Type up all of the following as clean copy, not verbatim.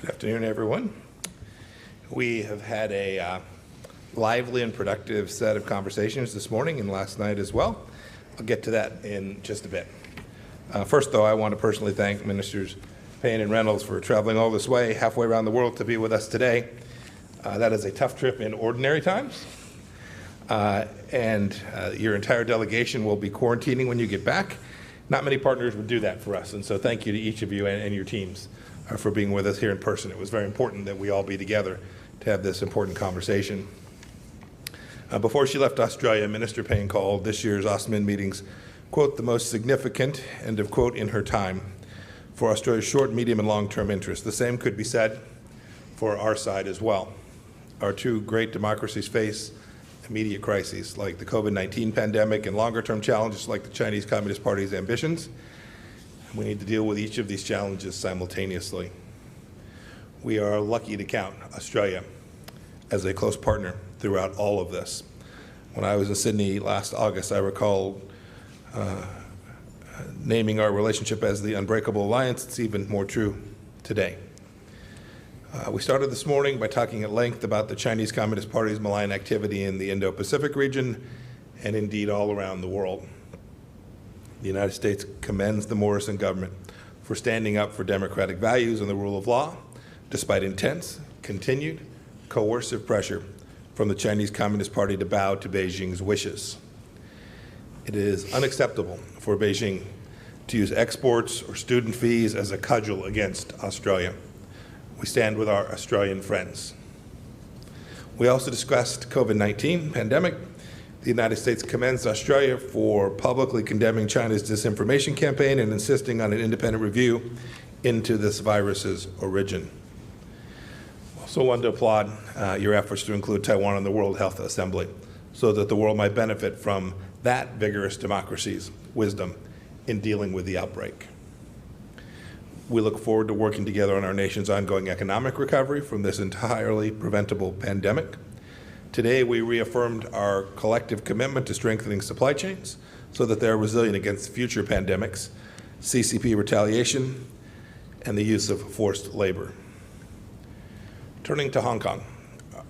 Good afternoon, everyone. We have had a lively and productive set of conversations this morning and last night as well. I'll get to that in just a bit. First, though, I want to personally thank Ministers Payne and Reynolds for traveling all this way, halfway around the world, to be with us today. That is a tough trip in ordinary times, and your entire delegation will be quarantining when you get back. Not many partners would do that for us, and so thank you to each of you and your teams for being with us here in person. It was very important that we all be together to have this important conversation. Before she left Australia, Minister Payne called this year's OSMIN meetings, quote, the most significant, end of quote, in her time for Australia's short, medium, and long-term interests. The same could be said for our side as well. Our two great democracies face immediate crises like the COVID-19 pandemic and longer-term challenges like the Chinese Communist Party's ambitions. We need to deal with each of these challenges simultaneously. We are lucky to count Australia as a close partner throughout all of this. When I was in Sydney last August, I recall naming our relationship as the Unbreakable Alliance. It's even more true today. We started this morning by talking at length about the Chinese Communist Party's malign activity in the Indo-Pacific region and indeed all around the world. The United States commends the Morrison government for standing up for democratic values and the rule of law, despite intense, continued, coercive pressure from the Chinese Communist Party to bow to Beijing's wishes. It is unacceptable for Beijing to use exports or student fees as a cudgel against Australia. We stand with our Australian friends. We also discussed COVID-19 pandemic. The United States commends Australia for publicly condemning China's disinformation campaign and insisting on an independent review into this virus's origin. I also want to applaud your efforts to include Taiwan in the World Health Assembly so that the world might benefit from that vigorous democracy's wisdom in dealing with the outbreak. We look forward to working together on our nation's ongoing economic recovery from this entirely preventable pandemic. Today, we reaffirmed our collective commitment to strengthening supply chains so that they are resilient against future pandemics, CCP retaliation, and the use of forced labor. Turning to Hong Kong,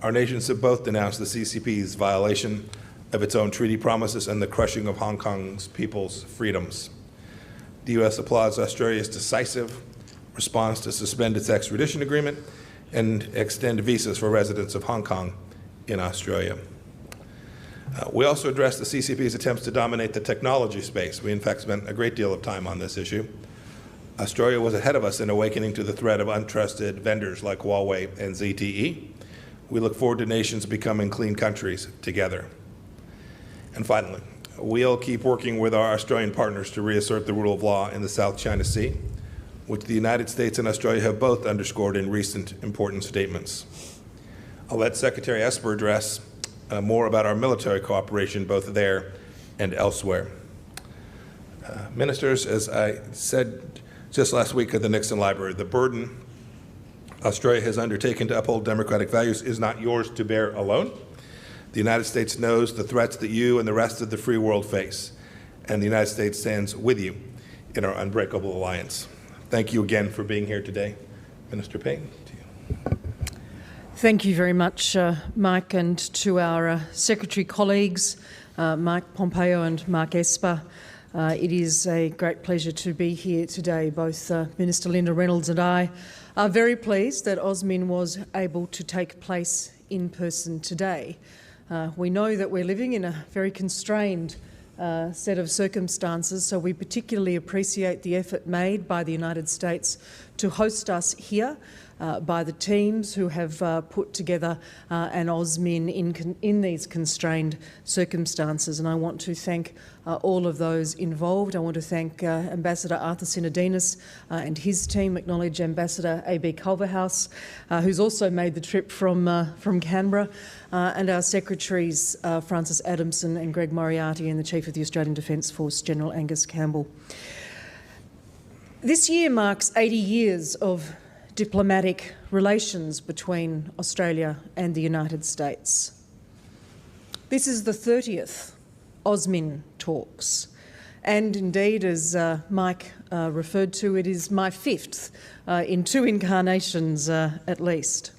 our nations have both denounced the CCP's violation of its own treaty promises and the crushing of Hong Kong's people's freedoms. The U.S. applauds Australia's decisive response to suspend its extradition agreement and extend visas for residents of Hong Kong in Australia. We also addressed the CCP's attempts to dominate the technology space. We, in fact, spent a great deal of time on this issue. Australia was ahead of us in awakening to the threat of untrusted vendors like Huawei and ZTE. We look forward to nations becoming clean countries together. And finally, we'll keep working with our Australian partners to reassert the rule of law in the South China Sea, which the United States and Australia have both underscored in recent important statements. I'll let Secretary Esper address more about our military cooperation both there and elsewhere. Ministers, as I said just last week at the Nixon Library, the burden Australia has undertaken to uphold democratic values is not yours to bear alone. The United States knows the threats that you and the rest of the free world face, and the United States stands with you in our unbreakable alliance. Thank you again for being here today. Minister Payne, to you. Thank you very much, Mike, and to our Secretary colleagues, Mike Pompeo and Mark Esper. It is a great pleasure to be here today. Both Minister Linda Reynolds and I are very pleased that OSMIN was able to take place in person today. We know that we're living in a very constrained set of circumstances, so we particularly appreciate the effort made by the United States to host us here, by the teams who have put together an OSMIN in these constrained circumstances. And I want to thank all of those involved. I want to thank Ambassador Arthur Sinodinos and his team, acknowledge Ambassador A.B. Culverhouse, who's also made the trip from Canberra, and our Secretaries Francis Adamson and Greg Moriarty, and the Chief of the Australian Defence Force, General Angus Campbell. This year marks 80 years of diplomatic relations between Australia and the United States. This is the 30th OSMIN talks, And indeed, as Mike referred to, it is my fifth in 2 incarnations at least.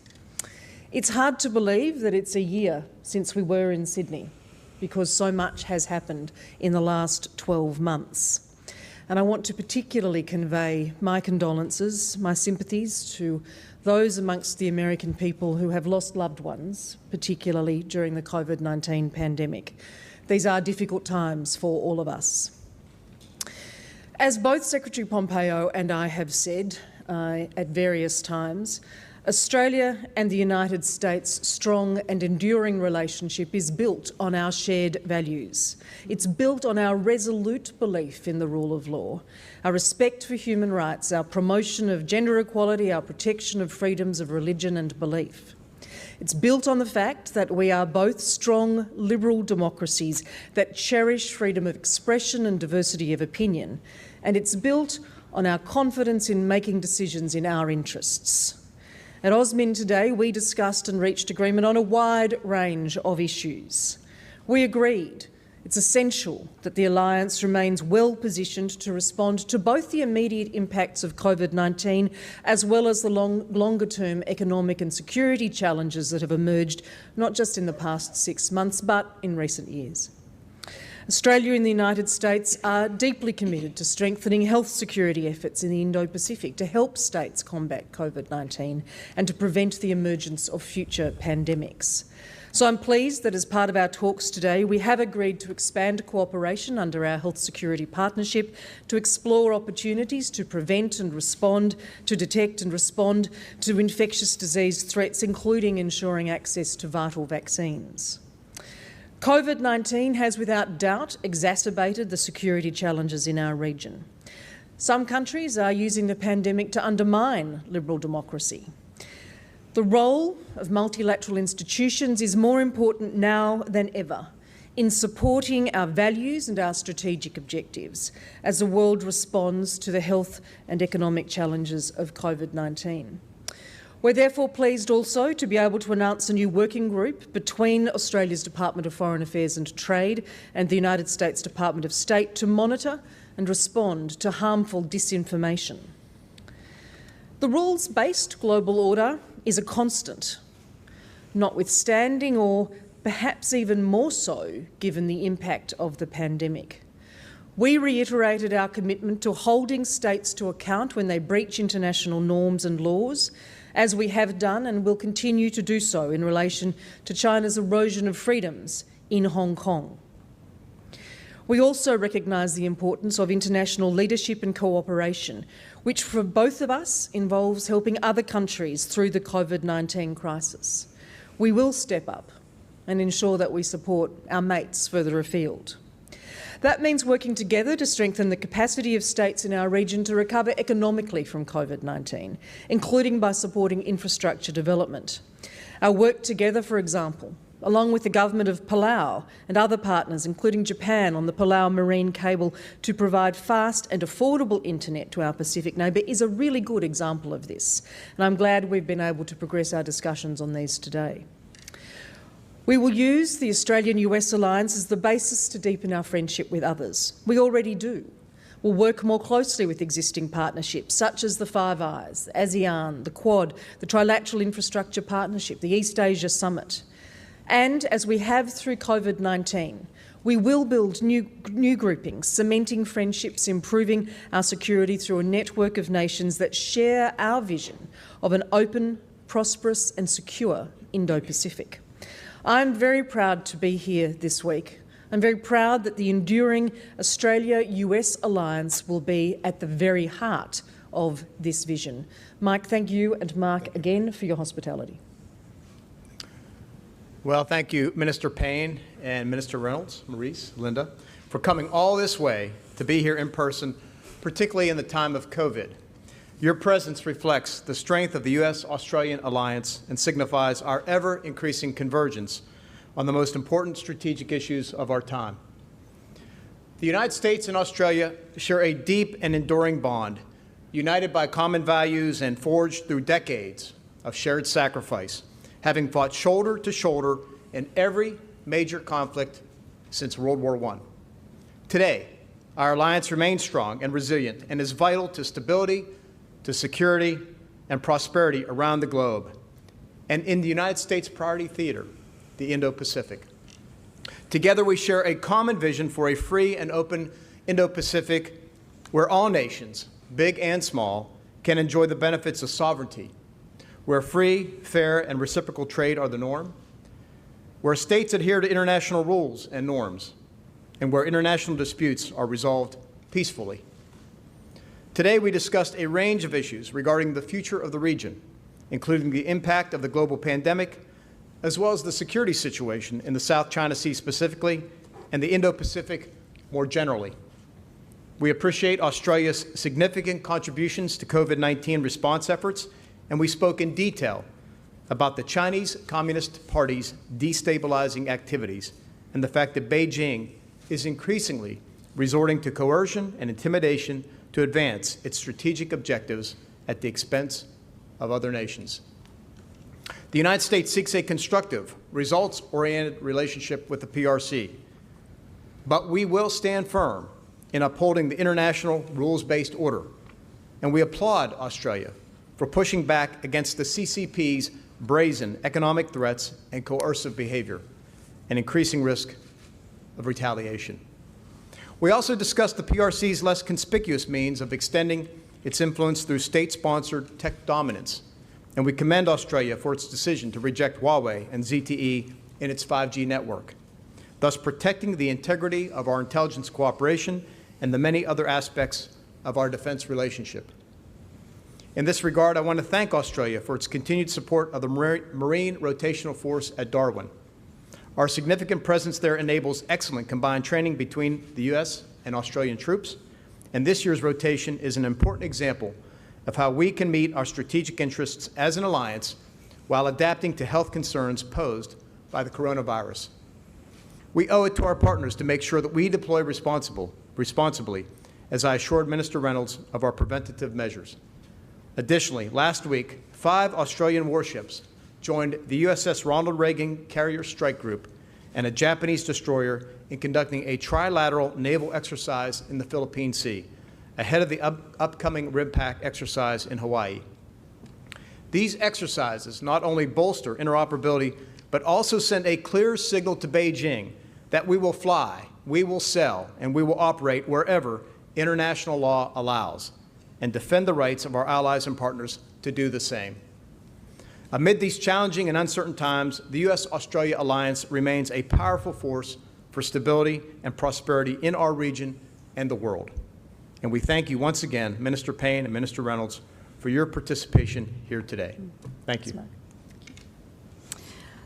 It's hard to believe that it's a year since we were in Sydney, because so much has happened in the last 12 months. And I want to particularly convey my condolences, my sympathies to those amongst the American people who have lost loved ones, particularly during the COVID-19 pandemic. These are difficult times for all of us. As both Secretary Pompeo and I have said at various times, Australia and the United States' strong and enduring relationship is built on our shared values. It's built on our resolute belief in the rule of law, our respect for human rights, our promotion of gender equality, our protection of freedoms of religion and belief. It's built on the fact that we are both strong liberal democracies that cherish freedom of expression and diversity of opinion, and it's built on our confidence in making decisions in our interests. At AUSMIN today, we discussed and reached agreement on a wide range of issues. We agreed it's essential that the alliance remains well positioned to respond to both the immediate impacts of COVID-19 as well as the longer-term economic and security challenges that have emerged not just in the past 6 months but in recent years. Australia and the United States are deeply committed to strengthening health security efforts in the Indo-Pacific to help states combat COVID-19 and to prevent the emergence of future pandemics. So I'm pleased that as part of our talks today, we have agreed to expand cooperation under our health security partnership to explore opportunities to prevent and respond, to detect and respond to infectious disease threats, including ensuring access to vital vaccines. COVID-19 has without doubt exacerbated the security challenges in our region. Some countries are using the pandemic to undermine liberal democracy. The role of multilateral institutions is more important now than ever in supporting our values and our strategic objectives as the world responds to the health and economic challenges of COVID-19. We're therefore pleased also to be able to announce a new working group between Australia's Department of Foreign Affairs and Trade and the United States Department of State to monitor and respond to harmful disinformation. The rules-based global order is a constant, notwithstanding or perhaps even more so given the impact of the pandemic. We reiterated our commitment to holding states to account when they breach international norms and laws, as we have done and will continue to do so in relation to China's erosion of freedoms in Hong Kong. We also recognise the importance of international leadership and cooperation, which for both of us involves helping other countries through the COVID-19 crisis. We will step up and ensure that we support our mates further afield. That means working together to strengthen the capacity of states in our region to recover economically from COVID-19, including by supporting infrastructure development. Our work together, for example, along with the government of Palau and other partners, including Japan, on the Palau Marine Cable to provide fast and affordable internet to our Pacific neighbour is a really good example of this, and I'm glad we've been able to progress our discussions on these today. We will use the Australia-U.S. alliance as the basis to deepen our friendship with others. We already do. We'll work more closely with existing partnerships such as the Five Eyes, the ASEAN, the Quad, the Trilateral Infrastructure Partnership, the East Asia Summit. And as we have through COVID-19, we will build new groupings, cementing friendships, improving our security through a network of nations that share our vision of an open, prosperous and secure Indo-Pacific. I'm very proud to be here this week. I'm very proud that the enduring Australia-U.S. alliance will be at the very heart of this vision. Mike, thank you, and Mark, again, for your hospitality. Well, thank you, Minister Payne and Minister Reynolds, Maurice, Linda, for coming all this way to be here in person, particularly in the time of COVID. Your presence reflects the strength of the U.S.-Australian alliance and signifies our ever-increasing convergence on the most important strategic issues of our time. The United States and Australia share a deep and enduring bond, united by common values and forged through decades of shared sacrifice, having fought shoulder to shoulder in every major conflict since World War I. Today, our alliance remains strong and resilient and is vital to stability, to security, and prosperity around the globe, and in the United States priority theater, the Indo-Pacific. Together, we share a common vision for a free and open Indo-Pacific where all nations, big and small, can enjoy the benefits of sovereignty, where free, fair, and reciprocal trade are the norm, where states adhere to international rules and norms, and where international disputes are resolved peacefully. Today, we discussed a range of issues regarding the future of the region, including the impact of the global pandemic, as well as the security situation in the South China Sea specifically, and the Indo-Pacific more generally. We appreciate Australia's significant contributions to COVID-19 response efforts, and we spoke in detail about the Chinese Communist Party's destabilizing activities and the fact that Beijing is increasingly resorting to coercion and intimidation to advance its strategic objectives at the expense of other nations. The United States seeks a constructive, results-oriented relationship with the PRC, but we will stand firm in upholding the international rules-based order, and we applaud Australia for pushing back against the CCP's brazen economic threats and coercive behavior and increasing risk of retaliation. We also discussed the PRC's less conspicuous means of extending its influence through state-sponsored tech dominance, and we commend Australia for its decision to reject Huawei and ZTE in its 5G network, thus protecting the integrity of our intelligence cooperation and the many other aspects of our defense relationship. In this regard, I want to thank Australia for its continued support of the Marine Rotational Force at Darwin. Our significant presence there enables excellent combined training between the U.S. and Australian troops, and this year's rotation is an important example of how we can meet our strategic interests as an alliance while adapting to health concerns posed by the coronavirus. We owe it to our partners to make sure that we deploy responsibly, as I assured Minister Reynolds of our preventative measures. Additionally, last week, 5 Australian warships joined the USS Ronald Reagan Carrier Strike Group and a Japanese destroyer in conducting a trilateral naval exercise in the Philippine Sea, ahead of the upcoming RIMPAC exercise in Hawaii. These exercises not only bolster interoperability, but also send a clear signal to Beijing that we will fly, we will sell, and we will operate wherever international law allows, and defend the rights of our allies and partners to do the same. Amid these challenging and uncertain times, the U.S.-Australia alliance remains a powerful force for stability and prosperity in our region and the world. And we thank you once again, Minister Payne and Minister Reynolds, for your participation here today. Thank you.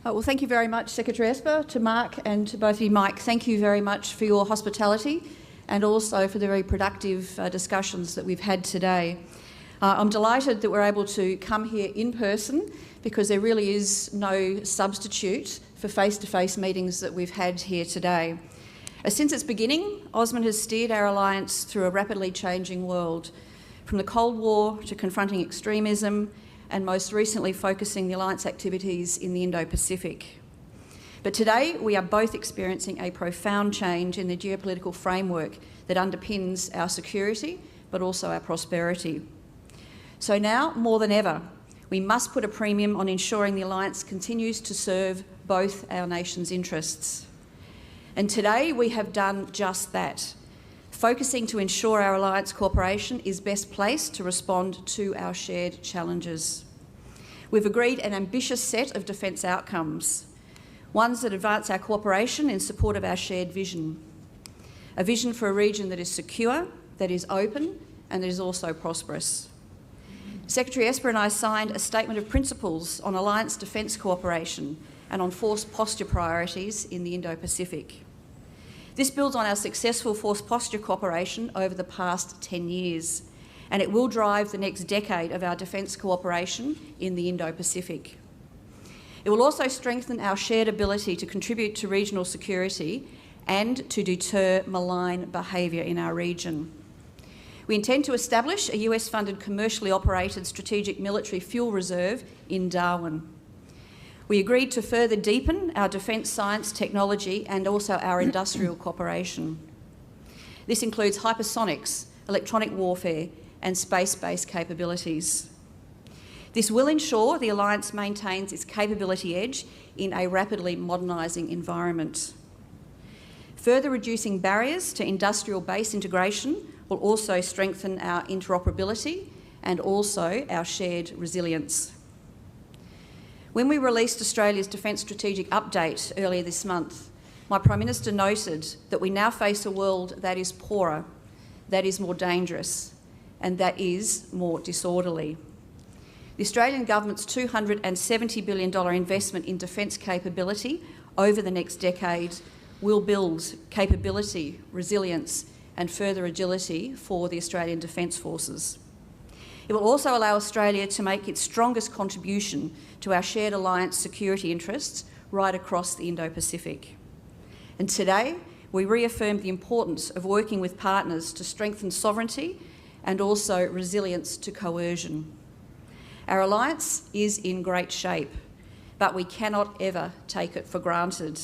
Well, thank you very much, Secretary Esper, to Mark and to both of you. Mike, thank you very much for your hospitality and also for the very productive discussions that we've had today. I'm delighted that we're able to come here in person because there really is no substitute for face-to-face meetings that we've had here today. Since its beginning, Osman has steered our alliance through a rapidly changing world, from the Cold War to confronting extremism and most recently focusing the alliance activities in the Indo-Pacific. But today we are both experiencing a profound change in the geopolitical framework that underpins our security but also our prosperity. So now, more than ever, we must put a premium on ensuring the alliance continues to serve both our nations' interests. And today we have done just that, focusing to ensure our alliance cooperation is best placed to respond to our shared challenges. We've agreed an ambitious set of defence outcomes, ones that advance our cooperation in support of our shared vision, a vision for a region that is secure, that is open, and that is also prosperous. Secretary Esper and I signed a statement of principles on alliance defence cooperation and on force posture priorities in the Indo-Pacific. This builds on our successful force posture cooperation over the past 10 years, and it will drive the next decade of our defence cooperation in the Indo-Pacific. It will also strengthen our shared ability to contribute to regional security and to deter malign behaviour in our region. We intend to establish a US-funded commercially operated strategic military fuel reserve in Darwin. We agreed to further deepen our defence science, technology and also our industrial cooperation. This includes hypersonics, electronic warfare, and space-based capabilities. This will ensure the alliance maintains its capability edge in a rapidly modernising environment. Further reducing barriers to industrial base integration will also strengthen our interoperability and also our shared resilience. When we released Australia's Defence Strategic Update earlier this month, my Prime Minister noted that we now face a world that is poorer, that is more dangerous, and that is more disorderly. The Australian Government's $270 billion investment in defence capability over the next decade will build capability, resilience and further agility for the Australian Defence Forces. It will also allow Australia to make its strongest contribution to our shared alliance security interests right across the Indo-Pacific. And today, we reaffirm the importance of working with partners to strengthen sovereignty and also resilience to coercion. Our alliance is in great shape, but we cannot ever take it for granted.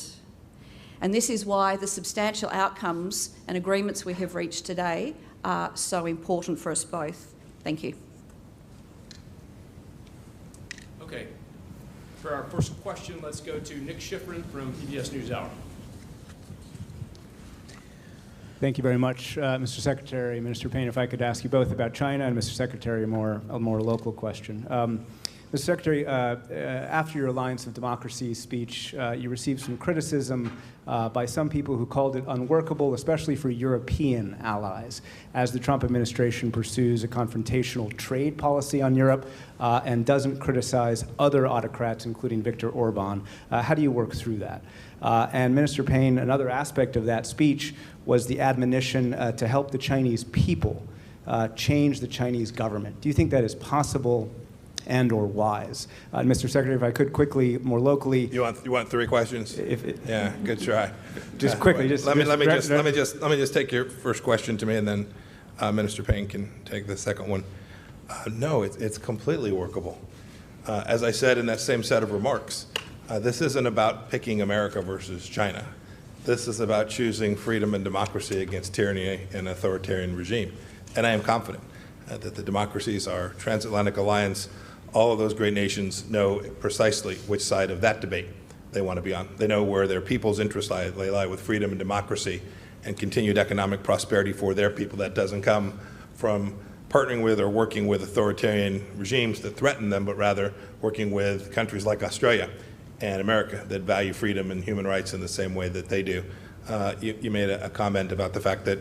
And this is why the substantial outcomes and agreements we have reached today are so important for us both. Thank you. Okay. For our first question, let's go to Nick Schifrin from PBS NewsHour. Thank you very much, Mr. Secretary. Minister Payne, if I could ask you both about China, and Mr. Secretary, a more local question. Mr. Secretary, after your Alliance of Democracy speech, you received some criticism by some people who called it unworkable, especially for European allies, as the Trump administration pursues a confrontational trade policy on Europe and doesn't criticize other autocrats, including Viktor Orban. How do you work through that? And Minister Payne, another aspect of that speech was the admonition to help the Chinese people change the Chinese government. Do you think that is possible and or wise? Mr. Secretary, if I could quickly, more locally. You want 3 questions? Yeah, good try. Just quickly, let me just take your first question to me, and then Minister Payne can take the second one. No, it's completely workable. As I said in that same set of remarks, this isn't about picking America versus China. This is about choosing freedom and democracy against tyranny and authoritarian regime. And I am confident that the democracies, our transatlantic alliance, all of those great nations know precisely which side of that debate they want to be on. They know where their people's interests lie. They lie with freedom and democracy and continued economic prosperity for their people. That doesn't come from partnering with or working with authoritarian regimes that threaten them, but rather working with countries like Australia and America that value freedom and human rights in the same way that they do. You made a comment about the fact that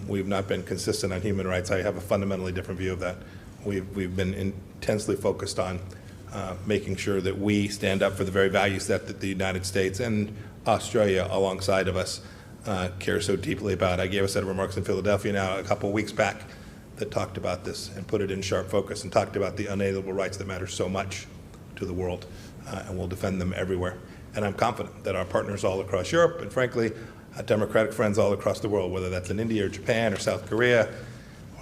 we've not been consistent on human rights. I have a fundamentally different view of that. We've been intensely focused on making sure that we stand up for the very value set that the United States and Australia alongside of us care so deeply about. I gave a set of remarks in Philadelphia now a couple of weeks back that talked about this and put it in sharp focus and talked about the unalienable rights that matter so much to the world, and we'll defend them everywhere. And I'm confident that our partners all across Europe and, frankly, democratic friends all across the world, whether that's in India or Japan or South Korea,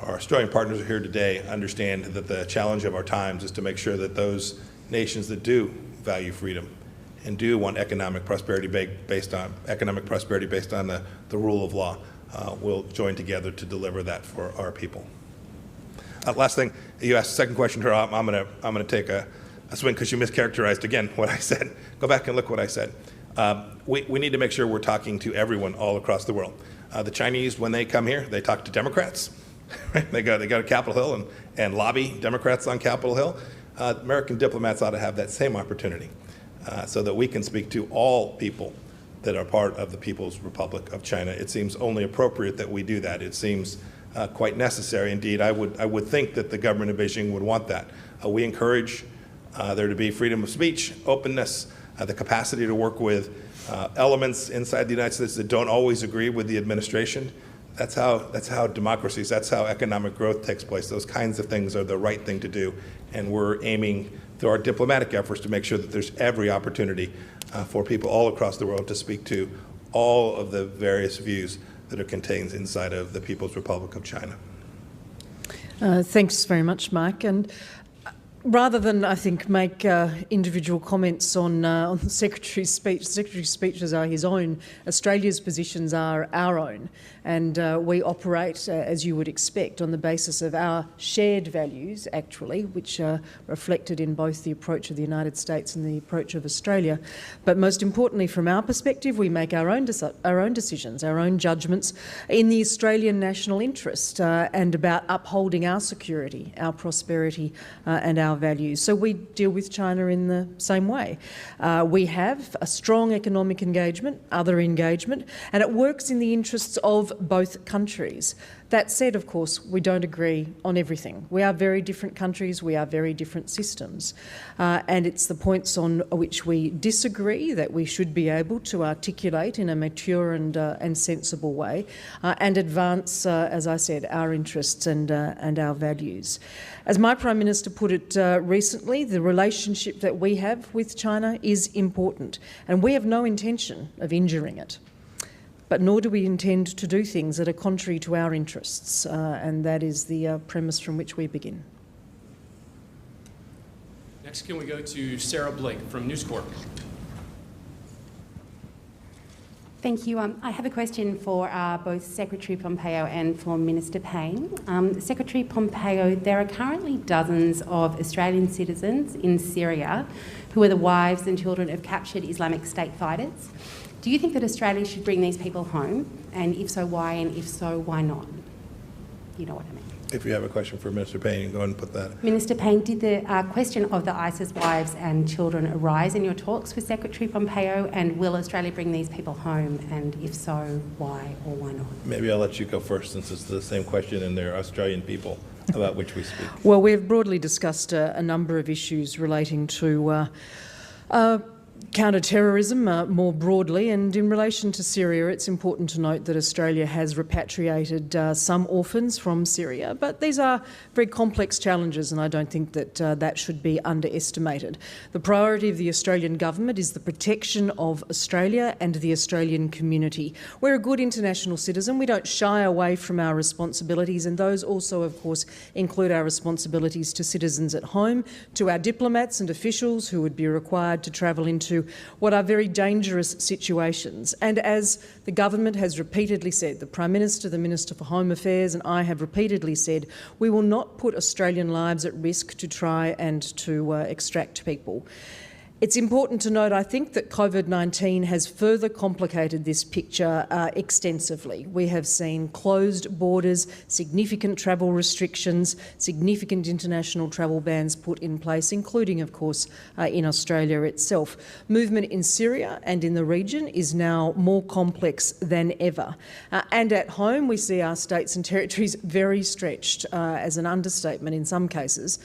our Australian partners are here today, understand that the challenge of our times is to make sure that those nations that do value freedom and do want economic prosperity based on the rule of law will join together to deliver that for our people. Last thing, you asked the second question here. I'm going to take a swing because you mischaracterized again what I said. Go back and look what I said. We need to make sure we're talking to everyone all across the world. The Chinese, when they come here, they talk to Democrats. Right? They go to Capitol Hill and lobby Democrats on Capitol Hill. American diplomats ought to have that same opportunity so that we can speak to all people that are part of the People's Republic of China. It seems only appropriate that we do that. It seems quite necessary. Indeed, I would think that the government of Beijing would want that. We encourage there to be freedom of speech, openness, the capacity to work with elements inside the United States that don't always agree with the administration. That's how democracies, that's how economic growth takes place. Those kinds of things are the right thing to do. And we're aiming through our diplomatic efforts to make sure that there's every opportunity for people all across the world to speak to all of the various views that are contained inside of the People's Republic of China. Thanks very much, Mike. And Rather than, I think, make individual comments on the Secretary's speech, the Secretary's speeches are his own. Australia's positions are our own, and we operate, as you would expect, on the basis of our shared values, actually, which are reflected in both the approach of the United States and the approach of Australia. But most importantly, from our perspective, we make our own decisions, our own judgments in the Australian national interest and about upholding our security, our prosperity and our values. So we deal with China in the same way. We have a strong economic engagement, other engagement, and it works in the interests of both countries. That said, of course, we don't agree on everything. We are very different countries, we are very different systems, and it's the points on which we disagree that we should be able to articulate in a mature and sensible way and advance, as I said, our interests and our values. As my Prime Minister put it recently, the relationship that we have with China is important, and we have no intention of injuring it. But nor do we intend to do things that are contrary to our interests, and that is the premise from which we begin. Next, can we go to Sarah Blake from News Corp? Thank you. I have a question for both Secretary Pompeo and for Minister Payne. Secretary Pompeo, there are currently dozens of Australian citizens in Syria who are the wives and children of captured Islamic State fighters. Do you think that Australia should bring these people home? And if so, why? And if so, why not? You know what I mean. If you have a question for Minister Payne, go ahead and put that. Minister Payne, did the question of the ISIS wives and children arise in your talks with Secretary Pompeo? And will Australia bring these people home? And if so, why or why not? Maybe I'll let you go first, since it's the same question and they're Australian people about which we speak. Well, we've broadly discussed a number of issues relating to counter-terrorism more broadly, and in relation to Syria, it's important to note that Australia has repatriated some orphans from Syria, but these are very complex challenges, and I don't think that that should be underestimated. The priority of the Australian government is the protection of Australia and the Australian community. We're a good international citizen. We don't shy away from our responsibilities, and those also, of course, include our responsibilities to citizens at home, to our diplomats and officials who would be required to travel into what are very dangerous situations. And as the government has repeatedly said, the Prime Minister, the Minister for Home Affairs and I have repeatedly said, we will not put Australian lives at risk to try and to extract people. It's important to note, I think, that COVID-19 has further complicated this picture extensively. We have seen closed borders, significant travel restrictions, significant international travel bans put in place, including, of course, in Australia itself. Movement in Syria and in the region is now more complex than ever. And at home, we see our states and territories very stretched, as an understatement in some cases,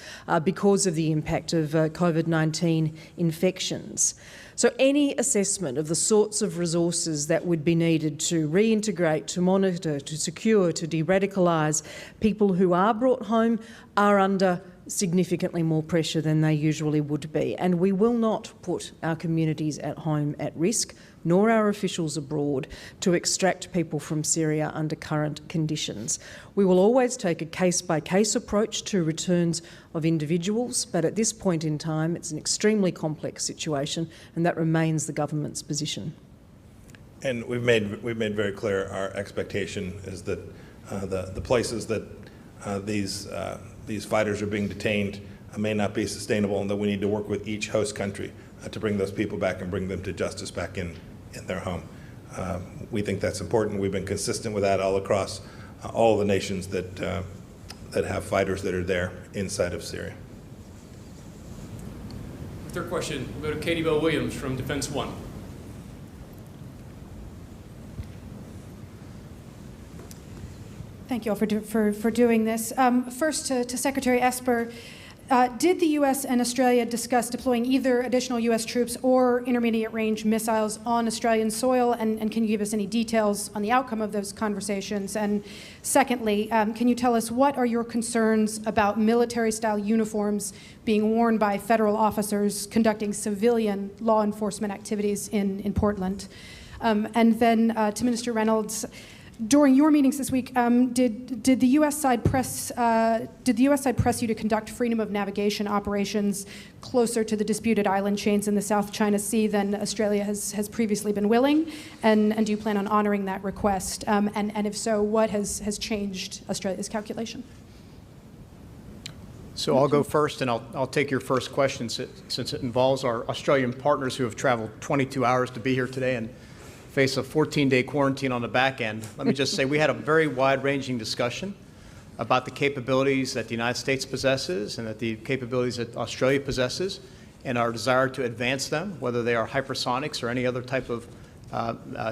because of the impact of COVID-19 infections. So any assessment of the sorts of resources that would be needed to reintegrate, to monitor, to secure, to de-radicalise people who are brought home are under significantly more pressure than they usually would be. And we will not put our communities at home at risk, nor our officials abroad, to extract people from Syria under current conditions. We will always take a case-by-case approach to returns of individuals, but at this point in time it's an extremely complex situation, and that remains the government's position. And we've made very clear our expectation is that the places that these fighters are being detained may not be sustainable, and that we need to work with each host country to bring those people back and bring them to justice back in their home. We think that's important. We've been consistent with that all across all the nations that have fighters that are there inside of Syria. Third question, we'll go to Katie Bell Williams from Defense One. Thank you all for doing this. First, to Secretary Esper, did the U.S. and Australia discuss deploying either additional U.S. troops or intermediate-range missiles on Australian soil, and can you give us any details on the outcome of those conversations? And secondly, can you tell us what are your concerns about military-style uniforms being worn by federal officers conducting civilian law enforcement activities in Portland? And then to Minister Reynolds, During your meetings this week, did the U.S. side press you to conduct freedom of navigation operations closer to the disputed island chains in the South China Sea than Australia has previously been willing? And do you plan on honoring that request? And if so, what has changed Australia's calculation? So I'll go first, and I'll take your first question since it involves our Australian partners who have traveled 22 hours to be here today and face a 14-day quarantine on the back end. Let me just say we had a very wide-ranging discussion about the capabilities that the United States possesses and that the capabilities that Australia possesses and our desire to advance them, whether they are hypersonics or any other type of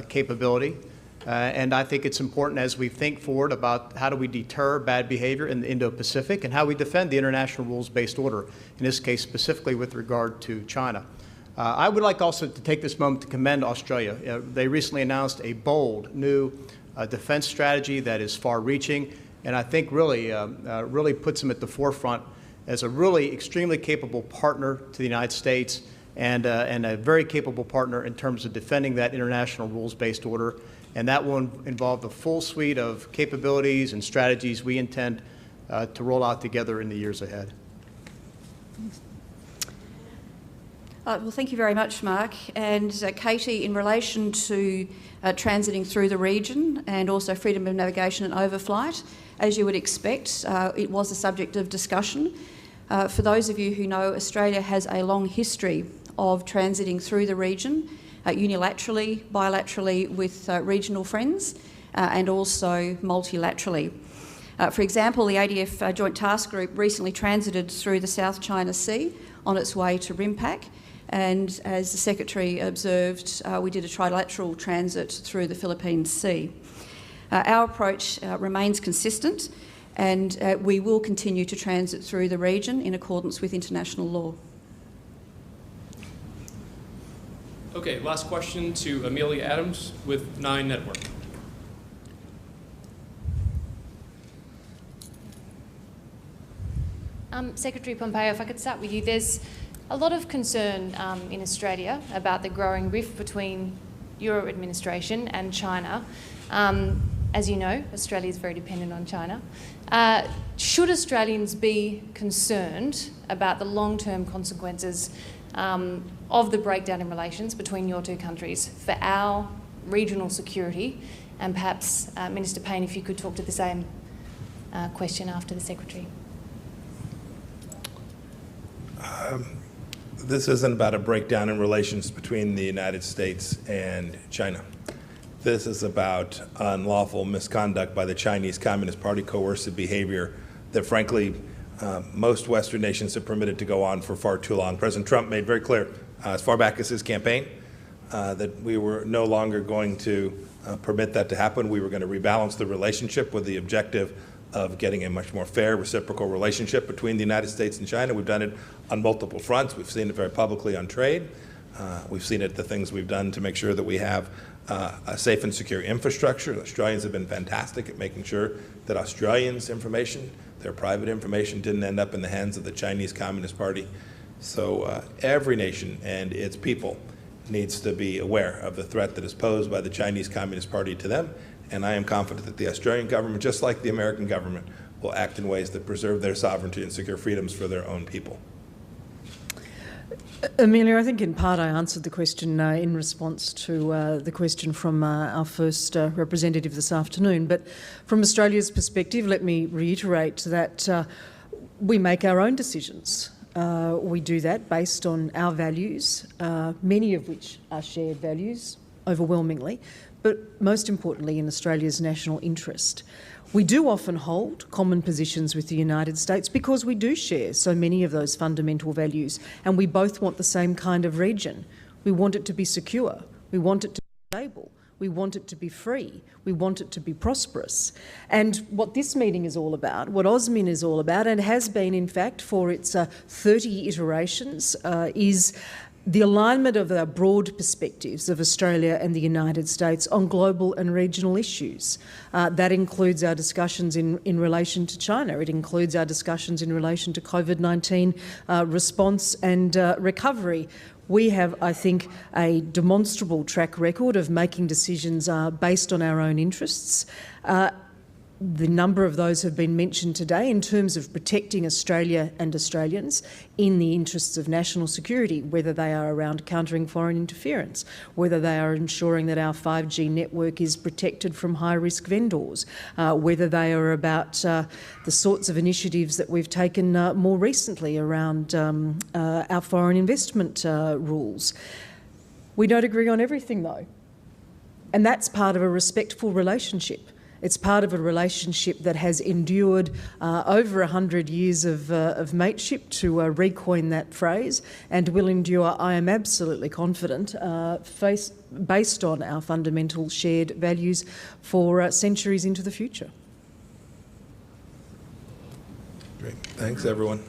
capability. And I think it's important as we think forward about how do we deter bad behavior in the Indo-Pacific and how we defend the international rules-based order, in this case specifically with regard to China. I would like also to take this moment to commend Australia. They recently announced a bold new defense strategy that is far-reaching, and I think really puts them at the forefront as a really extremely capable partner to the United States and a very capable partner in terms of defending that international rules-based order. And that will involve the full suite of capabilities and strategies we intend to roll out together in the years ahead. Well, thank you very much, Mark. And Katie, in relation to transiting through the region and also freedom of navigation and overflight, as you would expect, it was a subject of discussion. For those of you who know, Australia has a long history of transiting through the region, unilaterally, bilaterally with regional friends, and also multilaterally. For example, the ADF Joint Task Group recently transited through the South China Sea on its way to RIMPAC, and as the Secretary observed, we did a trilateral transit through the Philippine Sea. Our approach remains consistent, and we will continue to transit through the region in accordance with international law. Okay, last question to Amelia Adams with 9 Network. Secretary Pompeo, if I could start with you. There's a lot of concern in Australia about the growing rift between your administration and China. As you know, Australia is very dependent on China. Should Australians be concerned about the long-term consequences of the breakdown in relations between your two countries for our regional security? And perhaps, Minister Payne, if you could talk to the same question after the Secretary. This isn't about a breakdown in relations between the United States and China. This is about unlawful misconduct by the Chinese Communist Party, coercive behavior that, frankly, most Western nations have permitted to go on for far too long. President Trump made very clear, as far back as his campaign, that we were no longer going to permit that to happen. We were going to rebalance the relationship with the objective of getting a much more fair, reciprocal relationship between the United States and China. We've done it on multiple fronts. We've seen it very publicly on trade. We've seen it, the things we've done to make sure that we have a safe and secure infrastructure. The Australians have been fantastic at making sure that Australians' information, their private information, didn't end up in the hands of the Chinese Communist Party. So every nation and its people needs to be aware of the threat that is posed by the Chinese Communist Party to them. And I am confident that the Australian government, just like the American government, will act in ways that preserve their sovereignty and secure freedoms for their own people. Amelia, I think in part I answered the question in response to the question from our first representative this afternoon. But from Australia's perspective, let me reiterate that we make our own decisions. We do that based on our values, many of which are shared values, overwhelmingly, but most importantly in Australia's national interest. We do often hold common positions with the United States because we do share so many of those fundamental values, and we both want the same kind of region. We want it to be secure. We want it to be stable. We want it to be free. We want it to be prosperous. And what this meeting is all about, what AUSMIN is all about, and has been in fact for its 30 iterations, is the alignment of our broad perspectives of Australia and the United States on global and regional issues. That includes our discussions in relation to China. It includes our discussions in relation to COVID-19 response and recovery. We have, I think, a demonstrable track record of making decisions based on our own interests. The number of those have been mentioned today in terms of protecting Australia and Australians in the interests of national security, whether they are around countering foreign interference, whether they are ensuring that our 5G network is protected from high-risk vendors, whether they are about the sorts of initiatives that we've taken more recently around our foreign investment rules. We don't agree on everything, though, and that's part of a respectful relationship. It's part of a relationship that has endured over 100 years of mateship, to recoin that phrase, and will endure, I am absolutely confident, based on our fundamental shared values for centuries into the future. Great. Thanks, everyone.